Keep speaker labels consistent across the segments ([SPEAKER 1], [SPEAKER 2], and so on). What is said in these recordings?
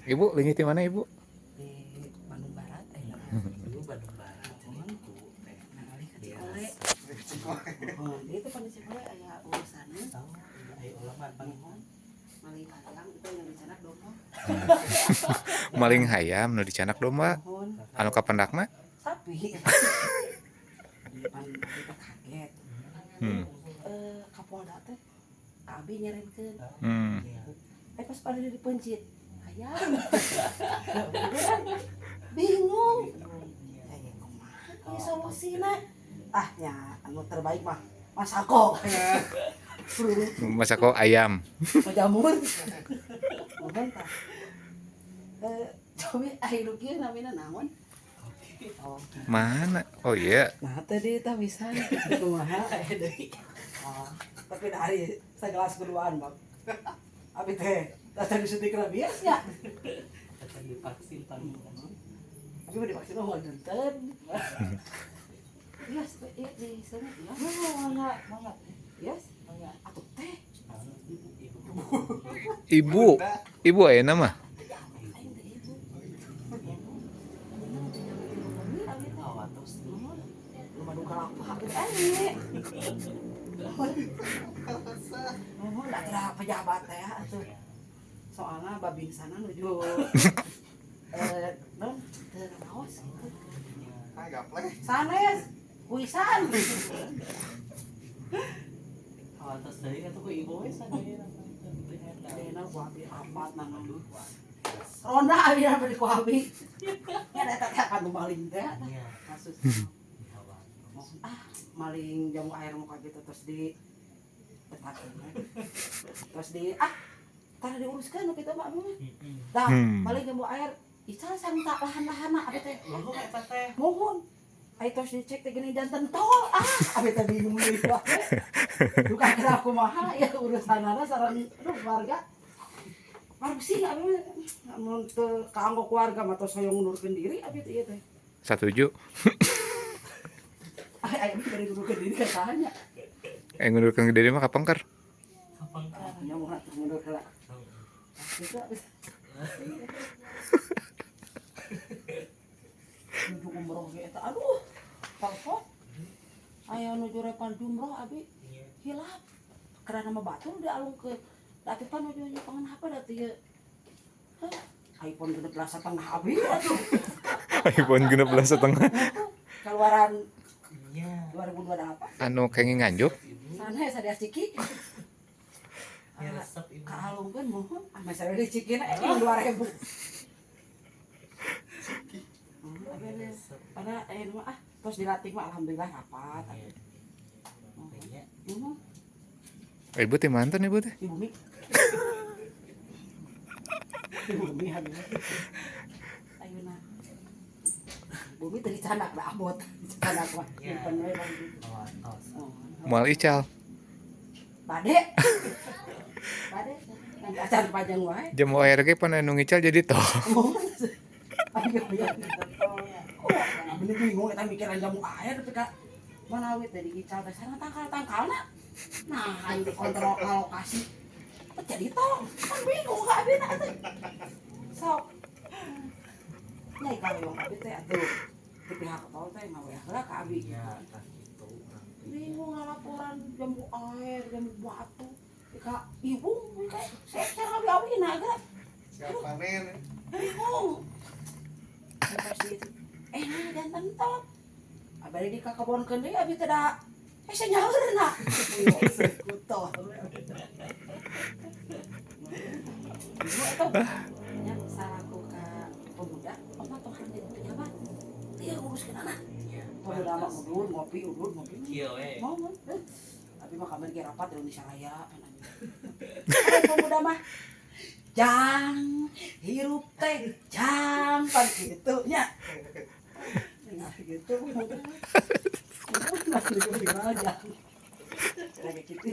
[SPEAKER 1] Ibu lingih di mana ibu?
[SPEAKER 2] Di Bandung Barat
[SPEAKER 3] Dulu Bandung Barat mangku teh
[SPEAKER 2] ngalih ke
[SPEAKER 3] biasa.
[SPEAKER 2] Cikole. Oh, itu kan di Cikole aya urusanna.
[SPEAKER 3] Tahu ayo ulama bang
[SPEAKER 2] Maling hayam itu yang dicenak domba.
[SPEAKER 1] Maling hayam nu dicanak domba.
[SPEAKER 2] Mohon
[SPEAKER 1] Anu kapendak mah?
[SPEAKER 2] sapi. Di depan kita kaget. Kapolda teh abi nyerenkeun. Pas pada dipencit hayam. Bingung. Kayak kumaha ini solusina? Ah ya anu terbaik mah masako.
[SPEAKER 1] Masa kok ayam.
[SPEAKER 2] Majamur. Mohon tah. Cobi air kieu namina naon? Oh.
[SPEAKER 1] Mana? Oh iya.
[SPEAKER 2] Nah tadi tah bisa kumaha aya deui. Oh, tapi dari segelas keduaan, Bang. Abi teh datang disuntik rabies nya.
[SPEAKER 3] akan divaksin paling
[SPEAKER 2] Abi mah divaksin mah denten. Yes, di sana ya. Mangga. Yes, mangga. Atuh teh.
[SPEAKER 1] Ibu. Ibu aya nama?
[SPEAKER 3] awatos
[SPEAKER 2] Lumadu kalapa. Mohon da teh pejabat teh atuh. Soalna babin sana nuju non terawas gitu. Sanes kuisan.
[SPEAKER 3] awatos dari kan tuh ibu we sadaya
[SPEAKER 2] Dena gua abi amat nanang. Ronda abi apa di kuabi. Ya eta teh kan maling teh.
[SPEAKER 3] iya
[SPEAKER 2] Kasus
[SPEAKER 3] hawa
[SPEAKER 2] maling jamu air muka gitu terus di tetakin. Terus di tara diuruskan kita mah dah maling jamu air ical sangta lahan-lahana abi teh.
[SPEAKER 3] lalu eta teh
[SPEAKER 2] Mohon. Ai tos dicek teh gini jantan tol. Abi teh bingung deui wae. Duka kira kumaha ya urusanana sareng keluarga. Marusing abi mun teu kaanggo keluarga mah tos hoyong ngundurkeun diri abi teh ieu teh.
[SPEAKER 1] Setuju.
[SPEAKER 2] Ai dari ngundurkeun diri ka sahanya.
[SPEAKER 1] Ngundurkeun ke diri mah kapengker.
[SPEAKER 3] kapan kan
[SPEAKER 2] Nya mau mundur heula. Itu abis. Nuju umroh ge eta aduh. Telepon. Aya nuju repan jumroh abi hilap. Karena nama batur dialungkeun. Dati pan nuju nyepangan HP da teu iPhone 16 setengah abi atuh.
[SPEAKER 1] iPhone 16 setengah.
[SPEAKER 2] Keluaran
[SPEAKER 3] iya
[SPEAKER 2] 2028.
[SPEAKER 1] Anu kenging nganjuk.
[SPEAKER 2] Sana sadia ciki.
[SPEAKER 3] ya resep ibu
[SPEAKER 2] Kaalungkeun mohon ame sadia ciki na 2000. Pada mah terus dilatih mah alhamdulillah rapat.
[SPEAKER 3] tehnya
[SPEAKER 1] Ibu teh mantan ibu teh.
[SPEAKER 2] Ibu Mi. Ibu Mi hamil. Ayeuna. Ibu Mi tadi canak da abot. Canak mah.
[SPEAKER 3] Iya.
[SPEAKER 2] Nyimpen we bang.
[SPEAKER 3] awatos
[SPEAKER 1] Moal ical.
[SPEAKER 2] Bade. Bade. Nanti acan panjang wae.
[SPEAKER 1] Jamu air ge pan anu ngical jadi tol.
[SPEAKER 2] Ayo ya. Oh, bener bingung eta mikiran jamu air tapi ka mana we teh digical teh sana tangkal-tangkalna. Nah, ayo dikontrol alokasi. Jadi tol. Kan bingung ka abina teh. Sok. Nyai kayong abi teh atuh. Di pihak tol teh mah we heula ka abi.
[SPEAKER 3] iya kan itu
[SPEAKER 2] Bingung ngalaporan jamu air, jamu batu. Ka ibu kayak saya abi naga.
[SPEAKER 4] Siapa nen?
[SPEAKER 2] Bingung. Pasti nah jantan tol. Abadi di kakabonkeun deui abi teh da senyaurna. Sekutol. Nya salaku ka pemuda, oma tong jadi pejabat. Dia nguruskeun anak.
[SPEAKER 3] iya
[SPEAKER 2] Pemuda mah udud ngopi, udud ngopi.
[SPEAKER 3] kieu we
[SPEAKER 2] Mau. Tapi mah kamari ge rapat di Indonesia Raya. Ayo pemuda mah jang hirup teh jang pan gitu nya. Nah gitu. Masih di aja. Lagi gitu.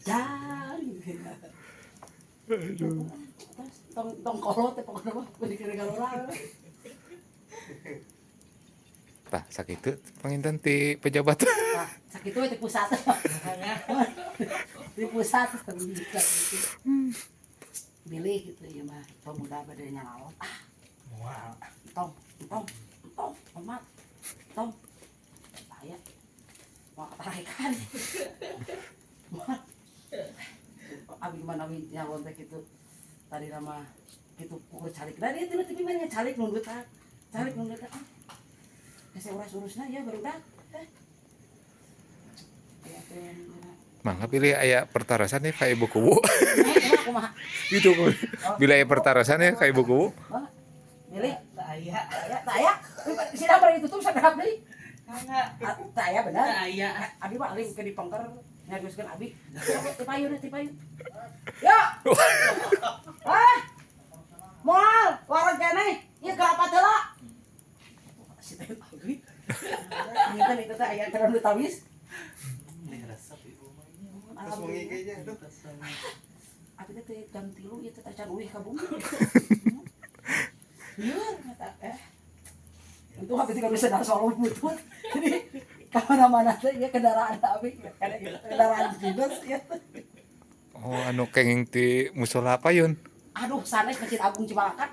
[SPEAKER 2] Jang. Aduh. Tong kolot teh pokokna mah dikira galora.
[SPEAKER 1] Tah sakitu panginten ti pejabat.
[SPEAKER 2] Nah, sakit itu di pusat. Di pusat pendidikan gitu. milih gitu ya mah pemuda badannya lawan
[SPEAKER 3] Wow.
[SPEAKER 2] tong amat tong saya mau tarikan abi mana abi nyalon teh gitu tadi nama gitu kukur calik dari itu tiba mana calik nunggu tak saya urus-urusnya ya baru dah
[SPEAKER 1] Mangga pilih aya pertarasan ya kayak ibu kubu.
[SPEAKER 2] aku mah
[SPEAKER 1] Gitu kan. Bila aya pertarasan ya kayak ibu kubu.
[SPEAKER 2] milih
[SPEAKER 3] Saya.
[SPEAKER 2] tak ya sih apa itu tuh sadap deui
[SPEAKER 3] Kagak.
[SPEAKER 2] tak ya benar
[SPEAKER 3] Saya.
[SPEAKER 2] abi mah aling ke dipengker nyaguskeun abi tipayun ya moal warung keneh ieu kelapa heula si teh abi ini kan itu teh aya terang ditawis
[SPEAKER 3] Resep ibu mainnya.
[SPEAKER 4] Terus wangi kayaknya itu.
[SPEAKER 2] abi teh jam 3 ieu teh tacan uih ka bumi iya kata untung abi teh bisa dah solo butut jadi kemana-mana teh ya kendaraan abi kendaraan dinas ya
[SPEAKER 1] Oh anu kenging ti musola apa yun?
[SPEAKER 2] aduh sanes Masjid Agung Cimalakan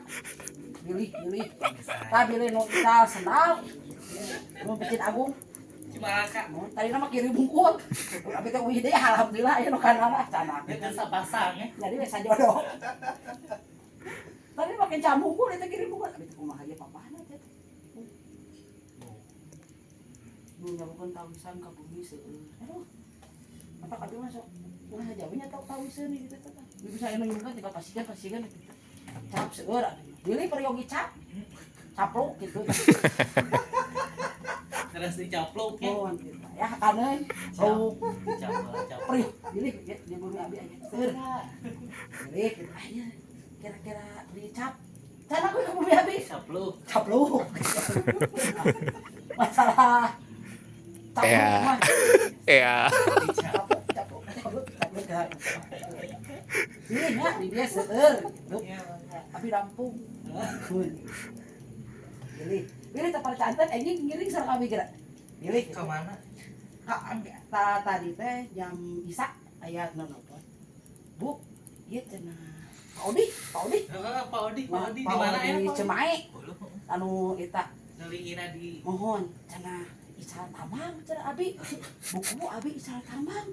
[SPEAKER 2] pilih tak pilih nu kita sendal nu Masjid Agung
[SPEAKER 3] Cimalaka.
[SPEAKER 2] tadi nama kiri bungkul abi teh wih deh alhamdulillah ya nu kana mah cenah
[SPEAKER 3] Dengan sapasang ya.
[SPEAKER 2] jadi bisa jodoh tadi makin cambungkul itu kiri bungkul abi teh kumaha ieu papana teh nu nyabukeun tawisan ka bumi seueur aduh mata abi masuk wah jawabnya tawisan gitu teh bisa yang nunggukan tinggal pastikan gitu cap seueur pilih peryogi cap caplok gitu
[SPEAKER 3] Terus dicaplok ya.
[SPEAKER 2] oh gitu ya kanen oh
[SPEAKER 3] Dicaplok.
[SPEAKER 2] perih pilih di bumi abi aja seueur pilih gitu aja kira-kira beli cap cara gue ke bumi abi
[SPEAKER 3] Dicaplok.
[SPEAKER 2] caplok masalah caplok
[SPEAKER 1] Ya.
[SPEAKER 2] mah
[SPEAKER 1] Ya.
[SPEAKER 2] caplok pilih ya di dia seueur gitu abi rampung pilih tempat cantik anjing ngiring sareng abi geura pilih
[SPEAKER 3] Ke mana?
[SPEAKER 2] tadi teh jam isak aya nelpon bu ieu cenah Pak Odi
[SPEAKER 3] Pak Odi di mana ya?
[SPEAKER 2] di
[SPEAKER 3] Pak Odi?
[SPEAKER 2] Cemae
[SPEAKER 3] Belum.
[SPEAKER 2] anu eta
[SPEAKER 3] Ngelingina di
[SPEAKER 2] mohon cenah Ical Tambang cenah abi buku abi Ical Tambang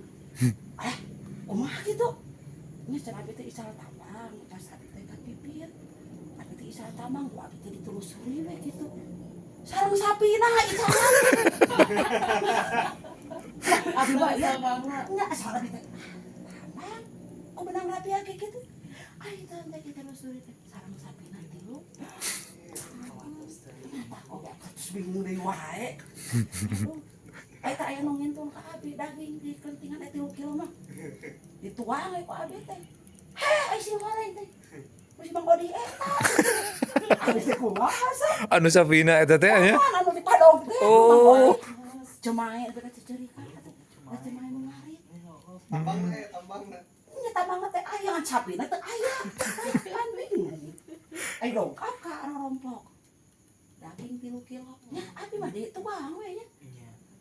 [SPEAKER 2] kumaha gitu nya cenah abi teh Ical Tambang pas abi teh ka pipir abi teh Ical Tambang ku abi teh ditelusuri we gitu sareng sapina Ical abi mah ya nya asal abi teh Tambang kok benang rapi ya kayak gitu ai teh ditelusuri teh sareng sapina tilu oh terus bingung deui wae eta aya nu ngintun ka abi daging di kelentingan eta 3 kilo mah dituang we ku abi teh ai si goreng teh Wis Mang Odi eta abi teh kumaha sih
[SPEAKER 1] Anu sapina eta teh nya.
[SPEAKER 2] anu di padog teh
[SPEAKER 1] Oh.
[SPEAKER 2] Cemae teh cerita atuh cemae nu ngarit
[SPEAKER 4] Tambang tambangna.
[SPEAKER 2] nya tambang teh aya ngan sapina teh aya kan bingung ai dongkap ka rompok daging 3 kilo nya abi mah dituang we nya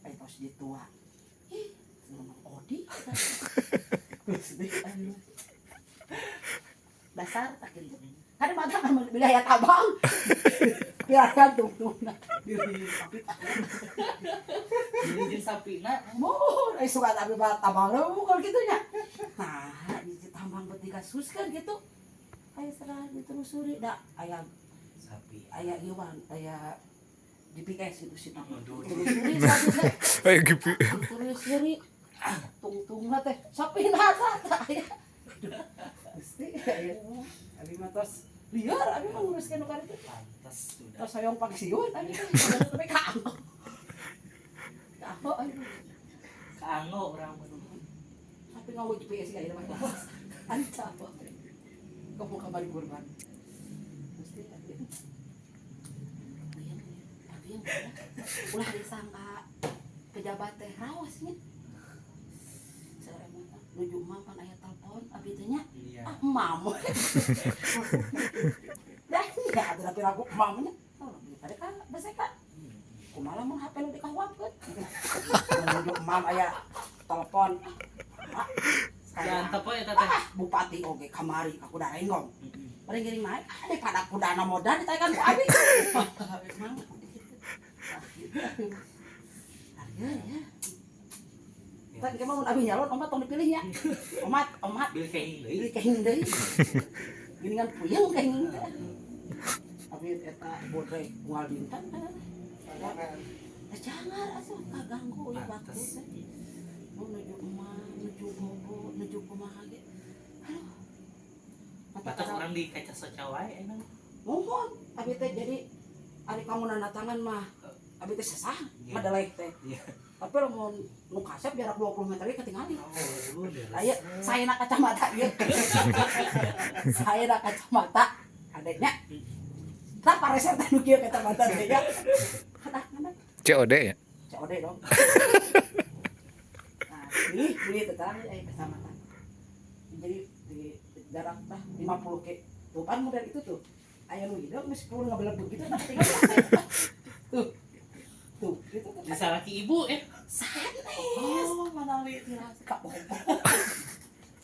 [SPEAKER 2] ai tos dituang ih Mang Odi dasar tak gitu kan mata kan wilayah tabang biarkan tungtungna diri tapi
[SPEAKER 3] Jadi sapina.
[SPEAKER 2] mohon ai suka tapi bae tabang bukan gitu nya nah di tambang beti kasus kan gitu ai serah ditelusuri da aya
[SPEAKER 3] Sapi.
[SPEAKER 2] aya ieu mah aya GPS itu sih
[SPEAKER 3] Aduh.
[SPEAKER 2] telusuri sapi
[SPEAKER 1] Aya gitu.
[SPEAKER 2] ditelusuri tungtungna teh sapina tah aya mesti aya abi mah tos liar abi mah nguruskeun nu karep
[SPEAKER 3] Pantas sudah.
[SPEAKER 2] tos hoyong paksiun abi tapi kaanggo aduh
[SPEAKER 3] Kaanggo orang baru.
[SPEAKER 2] tapi nganggo GPS ya mah ancam kamu kembali kurban mesti abi ulah disangka pejabat teh rawasnya sare mah nuju mah pan aya telepon abi teh nya
[SPEAKER 3] Iya.
[SPEAKER 2] mam dah ya ada tapi aku mamnya oh tadi kan beseka kumaha mun HP nu dikawapkeun nuju mam aya telepon
[SPEAKER 3] Diantep we eta teh.
[SPEAKER 2] bupati oge kamari aku udah renggong. Paling gering naik, daripada kudana modal ditaikkan ku abi. Ya. Tak kemau abi nyalon omat tong dipilih ya. Omat
[SPEAKER 3] Bil kehing deui.
[SPEAKER 2] pilih kehing deui. Geuningan puyeng kehing teh. Abi eta bodrek moal dinten. Jangan asuh kaganggu ieu waktu teh. Mau nuju emak, nuju bobo, nuju kumaha ge. Aduh.
[SPEAKER 3] Mata orang di kaca soca wae enak.
[SPEAKER 2] Mohon, abi teh jadi ari kamu tangan mah abi teh sesah,
[SPEAKER 3] Iya.
[SPEAKER 2] madelek teh.
[SPEAKER 3] Iya.
[SPEAKER 2] Tapi lamun nu kasep jarak 20 meter ge ketinggalan.
[SPEAKER 3] Oh,
[SPEAKER 2] Aya saena kacamata ieu. Saena kacamata adeknya. Tah pareser teh nu kieu kacamata teh ya. Kadang-kadang
[SPEAKER 1] COD ya.
[SPEAKER 2] COD dong. Nah, ini tetang kacamata. Jadi di jarak tah 50 ke. Tuh kan model itu tuh. Aya nu hideung geus 10 ngabelet begitu tah tinggal. Tuh. Tuh, gitu tuh.
[SPEAKER 3] Bisa laki ibu
[SPEAKER 2] Sanes. Oh, mana we tiras ka bobo.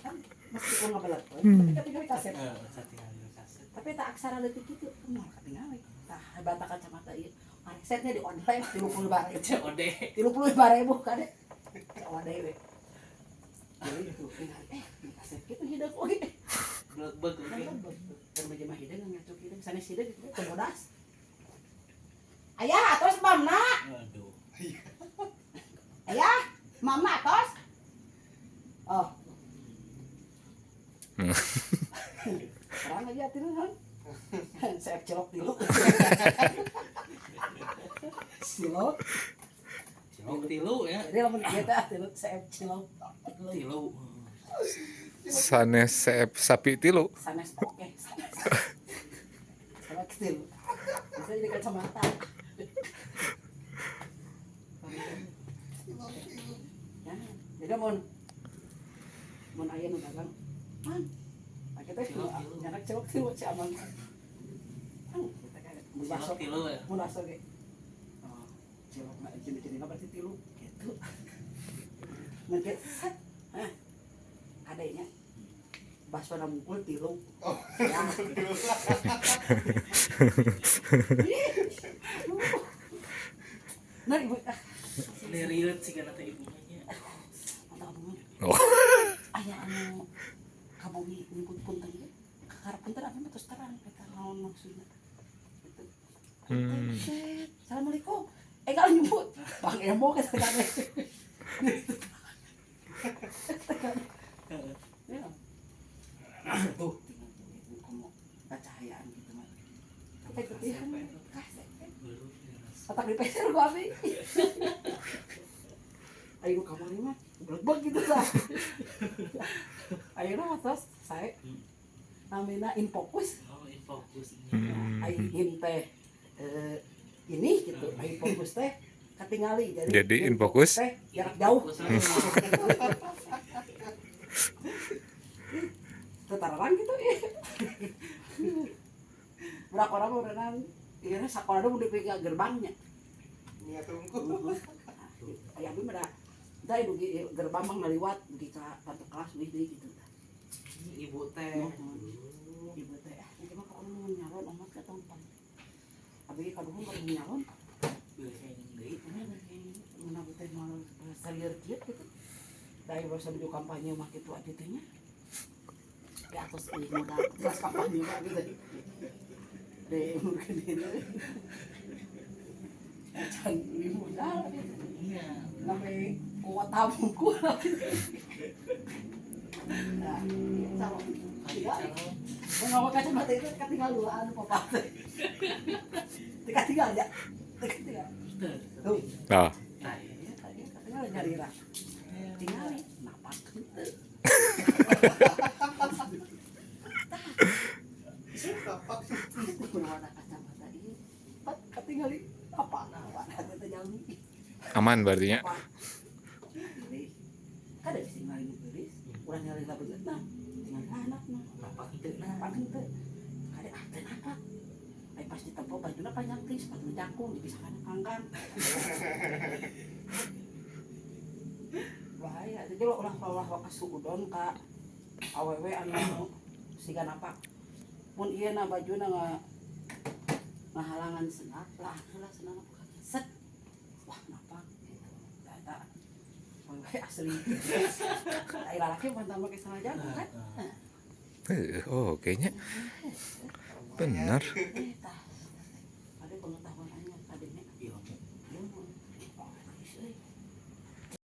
[SPEAKER 2] Kan meskipun ngabelet tapi ketinggalan kaset.
[SPEAKER 3] Satingan kaset.
[SPEAKER 2] Tapi tak aksara leutik kitu, moal ketinggalan. Tah bata kacamata ieu. Setnya di online 30 bare.
[SPEAKER 3] COD.
[SPEAKER 2] 30.000 kade. COD we. Jadi itu di kaset kitu hideung oge.
[SPEAKER 3] Blek-blek oke.
[SPEAKER 2] Kan mah hideung ngacuk hideung sanes hideung kitu teu bodas. Ayah, atos mamna.
[SPEAKER 3] Aduh.
[SPEAKER 2] Ayah, mamna atos. Oh. Sekarang aja tilu kan. Saya celok tilu. Cilok.
[SPEAKER 3] Cilok tilu ya.
[SPEAKER 2] Jadi lamun kita tilu saya cilok.
[SPEAKER 3] Tilu.
[SPEAKER 1] Sanes seep sapi tilu.
[SPEAKER 2] Sanes oke, sanes. Salah tilu. Bisa jadi kacamata. Ya, jadi mun aya nu dagang. Man. Kita nyanak cilok tilu si Amang. Kita kayak
[SPEAKER 3] Cilok tilu ya.
[SPEAKER 2] mun baso ge. Oh, cilok mah jenis-jenisna berarti tilu gitu. Mungkin set. Adanya bakso na mukul tilu. Ya. Nah, ibu
[SPEAKER 3] Liriut sih kana teh ibunya.
[SPEAKER 2] mantap bunga.
[SPEAKER 1] Oh.
[SPEAKER 2] Aya anu kabumi nyebut punten ge. Kakarep punten apa mah terus terang eta naon maksudna. Gitu. Assalamualaikum. Kalau nyebut Bang Emo kita kan. Ya. Tuh, tinggal cahayaan gitu mah. Sampai ketihan kasih. Otak dipeser gua abi. Ayo kamar mah blebek gitu lah. Ayo mah terus saya namanya infokus.
[SPEAKER 3] Oh, fokus.
[SPEAKER 2] Ayo teh ini gitu. Ayo fokus teh ketingali
[SPEAKER 1] Jadi infokus
[SPEAKER 2] teh jarak jauh. Tetaran gitu ya. Berapa orang udah nang, ini sekolah udah di gerbangnya.
[SPEAKER 4] Niat tunggu.
[SPEAKER 2] Ayah abi mah da di gerbang mah ngaliwat di ka kantor kelas wih deui gitu.
[SPEAKER 3] Ibu teh.
[SPEAKER 2] Ibu teh ini mah kalau mau nyalon omat ka tonton. Abi ka duhung kalau nyalon, mana teh mau salieur kieu gitu. Da basa baju kampanye mah kitu adi teh nya. Di atas ini modal kelas kampanye mah gitu. Deh mungkin ini. Can ini modal gitu.
[SPEAKER 3] Iya.
[SPEAKER 2] Sampai kuat tabungku. Nah, sama. Tidak. Mau kacamata itu ketinggal duaan papa. Tinggal ya. Tinggal. Tuh.
[SPEAKER 1] Ah.
[SPEAKER 2] Ketinggal nyari lah. Tinggal napak henteu.
[SPEAKER 4] Tapak.
[SPEAKER 2] Warna kacamata ini. Ketinggal apa? Kata jauh.
[SPEAKER 1] Aman berarti nya.
[SPEAKER 2] Kada bisa ngalih tulis, urang nyari la beungeutna. Tinggal anakna, napak henteu. Kada teh napak. Ai pas ditempo bajuna panjang teh sepatu jangkung dipisahkan kangkang. Bahaya tadi lo ulah ka suudon ka awewe anu siga napak mun ieu na bajuna ngahalangan senap lah heula senap set wah napak eta awewe asli ai lalaki pantang make sanajan kan
[SPEAKER 1] Oh, kayaknya benar.
[SPEAKER 2] eta